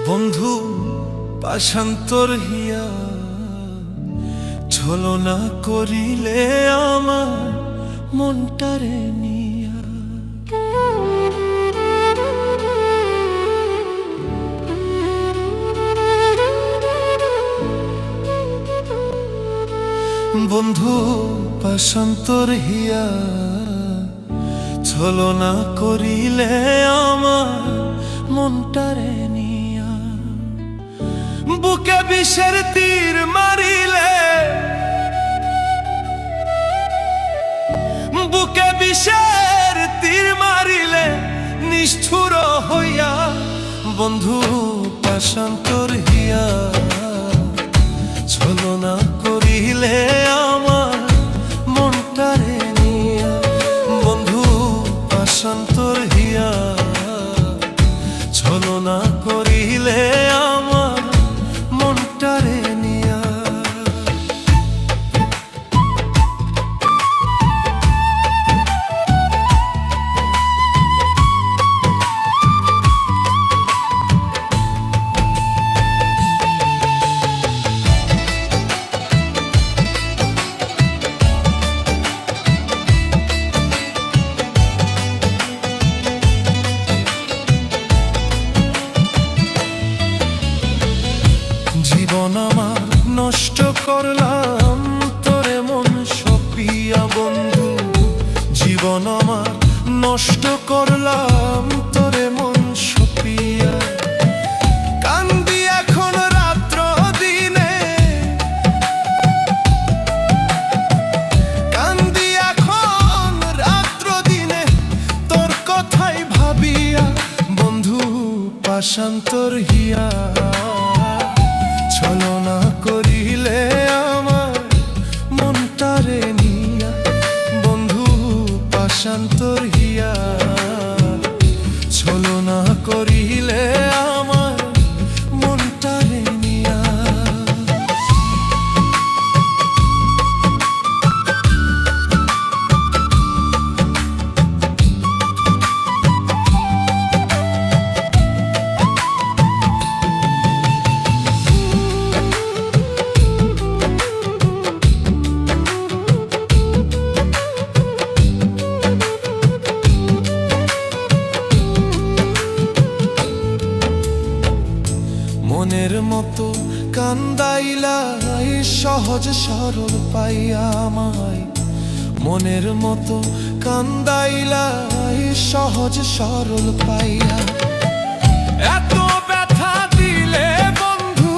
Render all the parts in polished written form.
বন্ধু পাশান্তর হিয়া ছলনা করিলে আমার মনটারে নিয়া। বন্ধু পাশান্তর হিয়া ছলনা করিলে আমার মনটারে নিয়া। বুকে বিষের তীর মারিলে, বুকে বিষের তীর মারিলে নিষ্ঠুর হইয়া। বন্ধু পাশান্তর হিয়া ছলনা করিলে আমার মনটারে নিয়া। বন্ধু পাশান্তর হিয়া ছলনা করিলে আমার মনটারে নিয়া। জীবন আমার নষ্ট করলাম তোরে মন সপিয়া। বন্ধু জীবন আমার নষ্ট করলাম তোরে মন সপিয়া। কান্দি এখন রাত্র দিনে, কান্দি এখন রাত্র দিনে তোর কথাই ভাবিয়া। বন্ধু পাশান্তর হিয়া ছলনা করিলে আমার মনটারে নিয়া। বন্ধু পাশান্তর হিয়া ছলনা করিলে আমার মনটারে নিয়া। মনের মতো কান্দাইলা সহজ সরল পাইয়া আমায়। মনের মতো কান্দাইলা সহজ সরল পাইয়া। এত ব্যথা দিলে বন্ধু,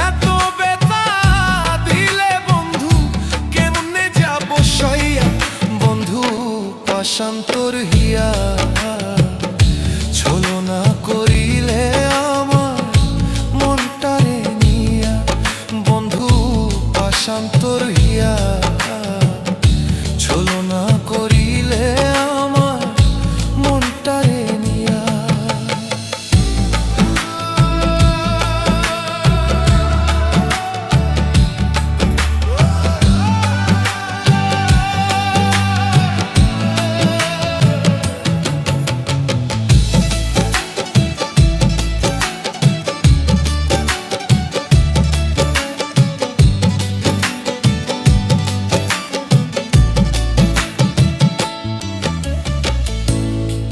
এত ব্যথা দিলে বন্ধু কেমনে যাব সইয়া। বন্ধু পাশান্তর হিয়া ছলনা করিলে আমার মনটারে নিয়া। বন্ধু পাশান্তর হিয়া ছলনা করিলে আমার মনটারে নিয়া।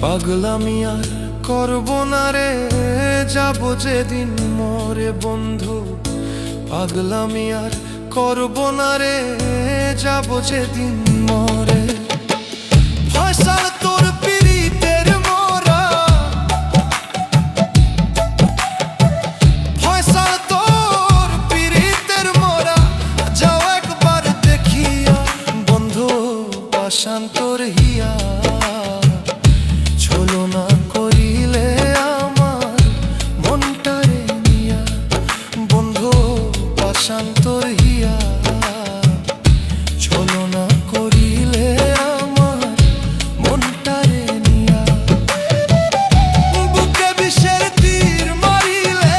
পাগলামি আর করব না রে, যাব যেদিন মরে। বন্ধু পাগলামি আর করব না রে, যাব যেদিন মরে। ফয়সাল তোর পিরিতের মোরা, ফয়সাল তোর পিরিতের মোরা যাও একবার দেখিয়া। বন্ধু পাশান্তর হিয়া ছলনা করিলে আমার মনটারে নিয়া। বন্ধু পাশান্তর হিয়া ছলনা করিলে আমার মনটারে নিয়া। বুকে বিষের তীর মারিলে,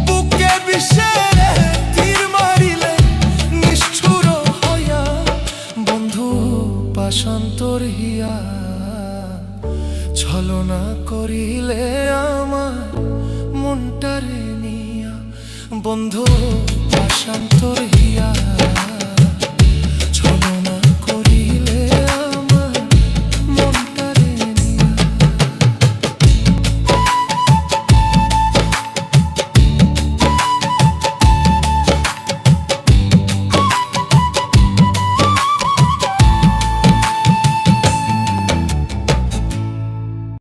বুকে বিষের তীর মারিলে নিষ্ঠুর হইয়া। বন্ধু পাশান্তর ভাষান্তর হিয়া ছলনা করিলে আমার মনটারে নিয়া বন্ধু ভাষান্তর হিয়া